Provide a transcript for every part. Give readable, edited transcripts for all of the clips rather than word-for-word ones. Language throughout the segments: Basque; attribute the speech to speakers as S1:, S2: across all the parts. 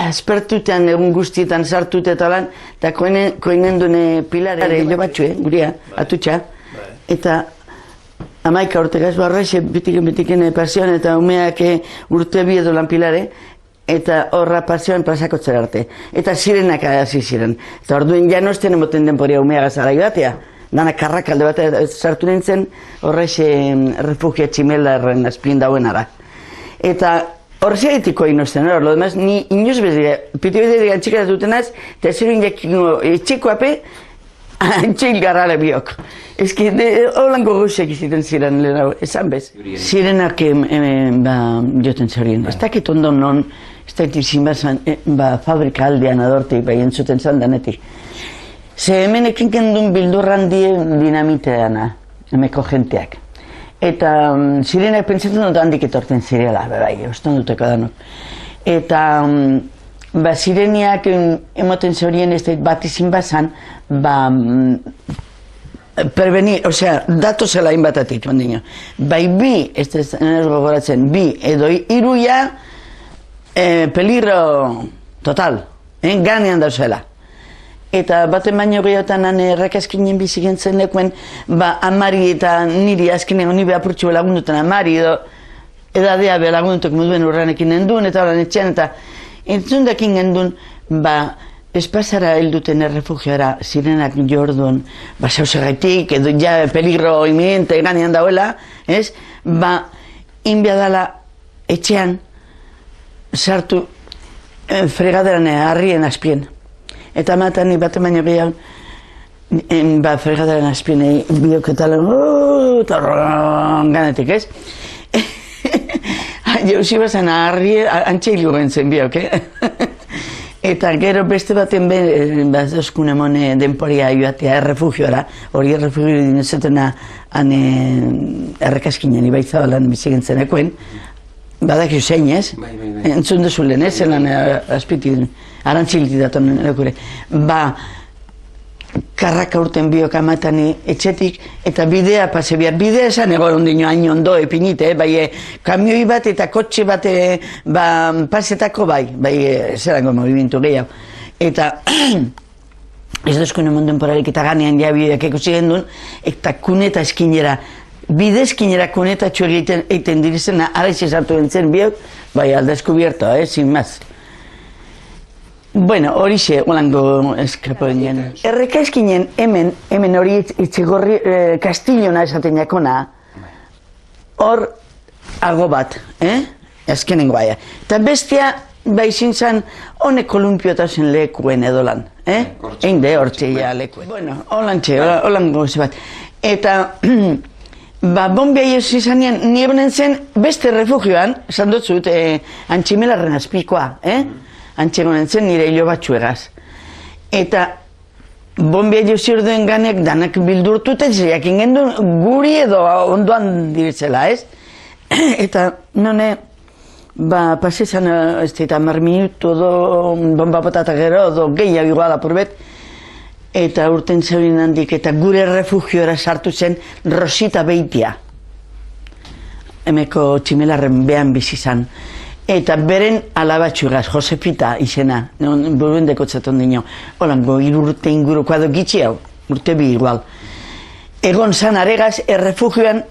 S1: Espertutean egun guztietan sartute eta lan, eta koinen dune pilare jo batxue, guria, atutxa. Eta 11 urtegaz barraixe bitiken pasioan eta umeak urte bi edo lan pilare, eta horra pasioan plazako zer arte. Eta zirenak hasi ziren. Eta orduen janozten emoten denporia umeagaz ara joatea. Dana karrakalde bat sartu nintzen horreixe refugia tximelarren azpien dauenara. Eta horrezia etiko inozten, lo demás, ni inoz bezira, piti bezira antxikara dutenaz, eta ziru inakiko etxekoape, antxil garrara biok. Ez ki, holango guzek iziten ziren, esan bez. Zirenak joten zorien. Ez dakit ondo non, ez dakit izin bazan, fabrika aldean adortik, bai entzuten zan danetik. Ze hemen ekin kendun bildurran die dinamiteana, hemeko jenteak. Eta zirenak pentsatzen dut handik etorten zirela, bai, ostan duteko danok. Eta zireniak emoten zorien ez bat izin bazan, prevenir, osea, dato zela inbatatik, ondino. Bai bi, ez gogoratzen, bi edo iruia peligro total, ganean dauzela. Eta baten baino gehiotan errakaskinen biziken zen lekuen, amari eta niri azkenean honi behapurtxu lagundutan amari edo edadea lagundutak moduen urranekin gendun, eta horan etxean, eta entzundakin gendun, espazara helduten errefugioara zirenak jordun, zauzagaitik, edo ja peligro inminente ganean dauela, ez? Inbiadala etxean sartu fregaderan harrien azpien. Eta matan baten baino gehiago, fregadaren azpinei bioketalen, ganetik, ez? Jauzi bazan antxeilu gentzen biok, Eta gero beste baten bazazkun emone denporia joatea errefugioara, hori errefugio dinezatena errekaskinen ibaitzabalan bizigentzen ekoen, badakizu zein, ez? Entzun dezulen, ez? Zelan azpiti arantziliti daton lekure. Karraka urten biok amatani etxetik, eta bidea pase behar. Bidea esan egon ondino hain ondo epinite, kamioi bat eta kotxe bat pasetako zelango movimentu gehiago. Eta ez duzko nemon denporalik eta ganean jabiak ekusi gendun, eta kuneta eskinera, bide eskinera kunetatxo egiten dirizena, araiz esartu gentzen biok, aldezkubierto, sin maz. Bueno, horixe, holango eskapoen gen. Errekaskinen hemen hori itxigorri Kastillona esaten jakona, hor algo bat, azkenengo baia. Eta bestia, izin zan, honek kolumpiotasen lekuen edo lan, Einde, hortxe ja lekuen. Bueno, holango bat. Eta, bombia joz izanean, niebonen zen beste refugioan, esan dut zut, antximelarren azpikoa, antxegonen zen nire hilo batxuegaz. Eta bombia jozi orduen ganek danak bildurtuten, jakin gendun guri edo ondoan diretzela, ez? Eta none, pasezan ez da 10 minutu edo bomba botata gero, edo gehiago igual apurbet, eta urten zeurin handik, eta gure refugiora sartu zen Rosita Beitia. Hemeko tximelarren behan bizizan. Eta beren alabatxugaz, Josefita izena, buruen dekotzaton dino, holango urte inguruko edo gitxi hau, urte bi igual. Egon zan aregaz errefugioan,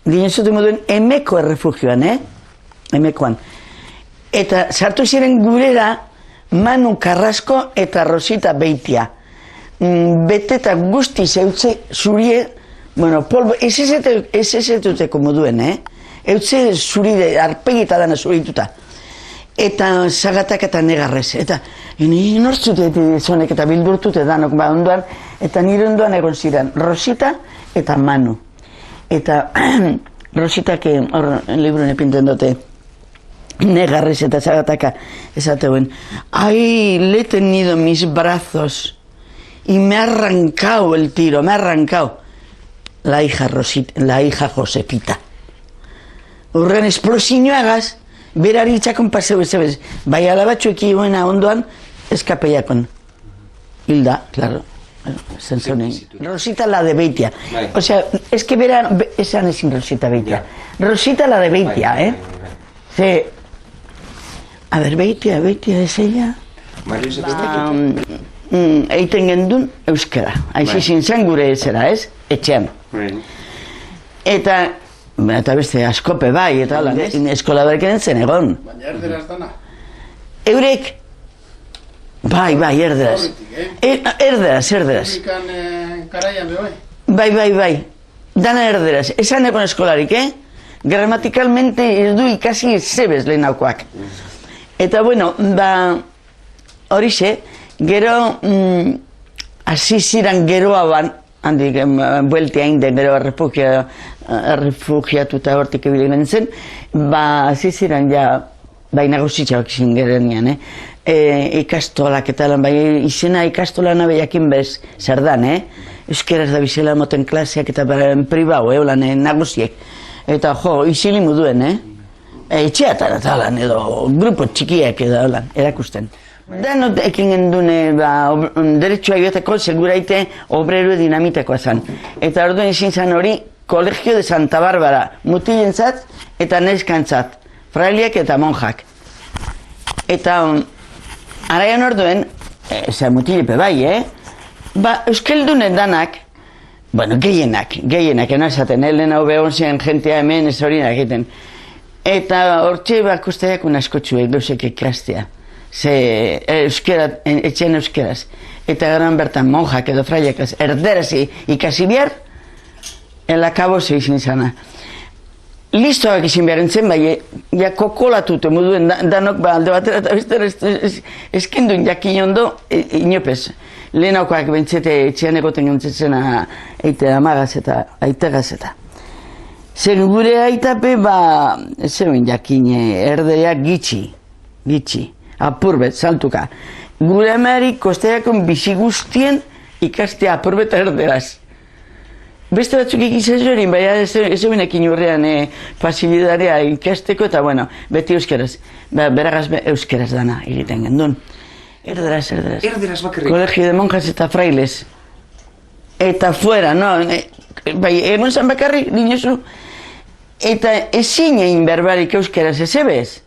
S1: dinezuten moduen, emeko errefugioan, emekoan. Eta sartu ziren gurera Manu Carrasco eta Rosita Beitia. Beteta guzti zeutze zurie, bueno, polvo, ez ezetuteko moduen, eutze zuride, arpegita dana zurituta. Eta zagatak eta negarrez. Eta nortzute zonek eta bildurtute danok ondoan, eta nire ondoan egon ziren Rosita eta Manu. Eta Rositak hor liburuen epinten dute negarrez eta zagataka esateuen. Ai, le he tenido mis brazos y me ha arrancado el tiro, me ha arrancado la hija Josefita. Urren esplosiñoagaz, berari itxakon paseu ez, bai alabatxueki buena ondoan, eskapeiakon. Hilda, claro, zenzonen. Rosita la de Beitia. O sea, es que bera, esan ezin Rosita Beitia. Rosita la de Beitia, Ze, A ber, behitia, ezeia.
S2: Mario Zepestek?
S1: Eiten gendun euskara. Aixizin zen gure ezera, ez? Etxean. Eta beste askope bai, eta hola, eskola berkenen zen egon.
S3: Baina erderaz dana?
S1: Eurek? Bai, erderaz. Erderaz.
S3: Publikan karaian behoi?
S1: Bai. Dana erderaz. Esan egon eskolarik, Gramatikalmente ez du ikasi zebez lehenaukoak. Eta bueno, horixe, gero hasi ziren geroa ban, handik bueltea inde gero refugiatuta hortik ebile zen, hasi ziren ja, nagusitxak zingerenean, ikastolak eta lan, izena ikastolana behiakin bez, zer dan, euskeraz da bizela moten klaseak eta pribau, lan nagusiek. Eta izili muduen, etxeatan eta lan, edo grupo txikiak edo lan, erakusten. Danot ekin gendune, deretsua joateko seguraite obrero dinamitekoa zen. Eta orduen izin zen hori, Colegio de Santa Bárbara, mutilentzat eta neskantzat, frailiak eta monjak. Eta araian orduen, mutilepe bai, euskeldunen danak, bueno, gehienak, enazaten, lehen hau behon zian jentea hemen ez hori egiten. Eta hortxe bakustaiak unaskotxuek gauzek ikastea. Ze etxean euskeraz. Eta garan bertan monjak edo fraiak erderaz ikasi behar, elakabo izin izana. Listoak izin behar entzen, bai, ja kokolatute muduen danok alde batera eta beste eskinduen jakin ondo inopez. Lehenaukoak bentsete etxean egoten gontzena eite amagaz eta aitegaz eta. Zer gure aitape, zeuen jakin erdereak gitxi, apurbet, saltuka. Gure amari kosteiakon bizi guztien ikastea apurbet erderaz. Beste batzuk ikizaz hori, baina zeuen ekin urrean pasibilidarea ikasteko eta bueno, beti euskeraz. Beragaz euskeraz dana egiten gendun. Erderaz.
S2: Erderaz bakarrik.
S1: Colegio de monjas eta frailes. Eta fuera, no? Bai, egon zan bakarrik, dinosu. Eta ezin egin berbarik euskeraz ezebez.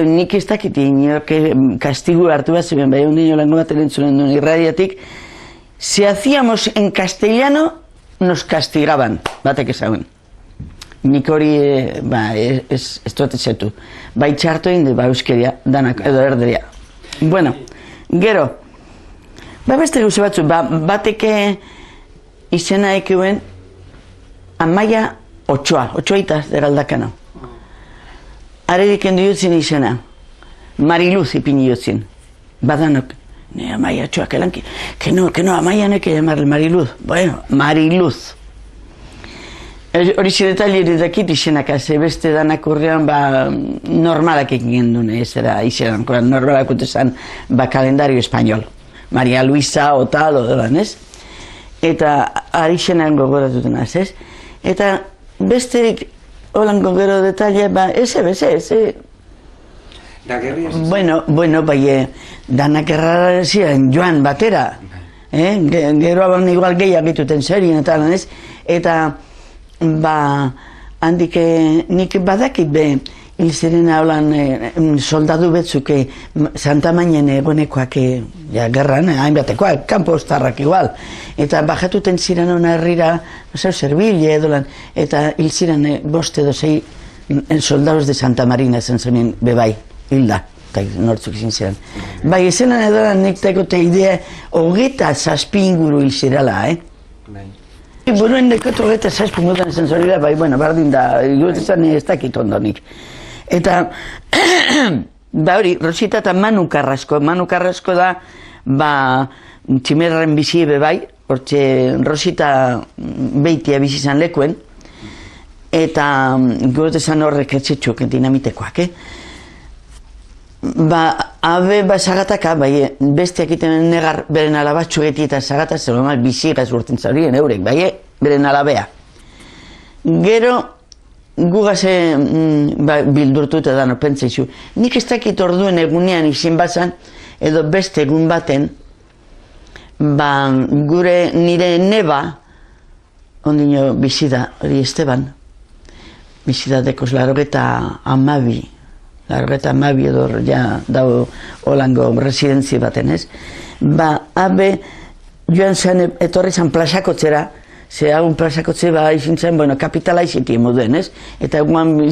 S1: Nik ez dakit inoak kastigu hartu bat zeben, bai, un dino lango bat elentzunen duen irradiatik. Si hacíamos en castellano, nos castigaban, batek ezagun. Nik hori, ez dut ezetu. Bai txartu egin, euskeria, danak, edo erderia. Bueno, gero, beste gauze batzu, bateke izena ekuen Amaia Otxoitaz deraldakano. Arerik endu jutzin izena, Mariluz ipini jutzin. Badanok, Amaia Otxoak elanki, que no, Amaia no hay que llamarle Mariluz. Bueno, Mariluz. Hori detaileri dakit izenak, beste danak urrean normalak egin dune, ez da izenan, normalak utezan kalendario espainol. Maria Luisa o tal, o delan, ez? Eta ari izenan gogoratuten az, ez? Eta besterik holan gogoro detaile, ez.
S2: Da gerri ez?
S1: Bueno, bai, danak errara ziren joan batera. Gero aban igual gehiak dituten zerien eta lan, ez? Eta handik nik badakit hil ziren haulan soldadu betzuke Santa Mainen egonekoak gerran, hainbatekoak, kanpo ostarrak igual. Eta bajatuten ziren hona herrira, zerbile edo lan, eta hil ziren 5 edo 6 soldados de Santa Marina zen zemen bebai, hilda, eta nortzuk izin ziren. Bai, ezenan edo lan nik tekote idea, 27 inguru hil zirela, Buruen dekotu eta zazpungutan esan zori da, bueno, bardin da, guztetan ez dakit ondonik. Eta, hori, Rosita eta Manu Carrasco da, tximerren bizi bai, hortxe Rosita beitia bizi izan lekuen, eta guztetan horrek etxetxuk dinamitekoak, Zagataka, besteak iten negar beren alabatxu geti eta zagata zer normal bizigaz urten zaurien eurek, beren alabea. Gero, gugaz bildurtu eta dano pentsaizu. Nik ez dakit orduen egunean izin bazan, edo beste egun baten, gure nire neba, ondino bizida, hori Esteban, bizida dekoz 92 Largeta mabi edo ja dago holango residenzi baten, ez? Habe joan zen, etorri zen plazakotzera, ze hagun plazakotze izin zen, bueno, kapitala izitien moduen, ez? Eta eguan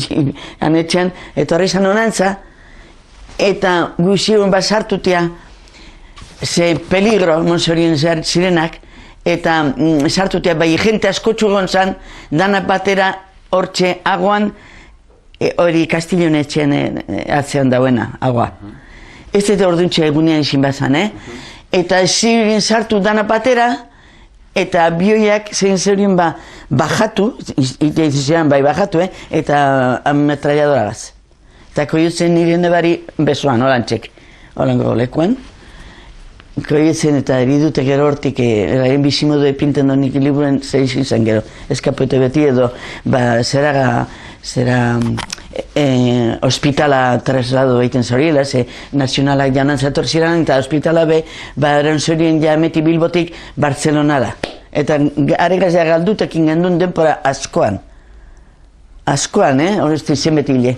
S1: anetxean, etorri zen honantza, eta guziun sartutia, ze peligro, monsorien zirenak, eta sartutia bai jente askotxu gontzan, dana batera hortxe aguan, hori Kastilon etxean atzean dauena, agua. Ez eta orduntxe egunean izin bazan, Eta ziren sartu dana batera, eta bioiak zein zeurien bajatu, ite izan bai bajatu, eta ametralladora gaz. Eta koiotzen nire nebari besoan, holantxek, holango lekuan. Koiotzen eta eridute gero hortik, eraien bizimodu epinten donik liburuen zeiz izan gero. Eskapoete beti edo, zera hospitala traslado egiten zoriela, ze nazionalak janan zator ziren, eta hospitala eran zorien jameti Bilbotik Bartzelonara. Eta aregazia galdutekin gendun denpora askoan. Askoan, horrezti zenbeti hile.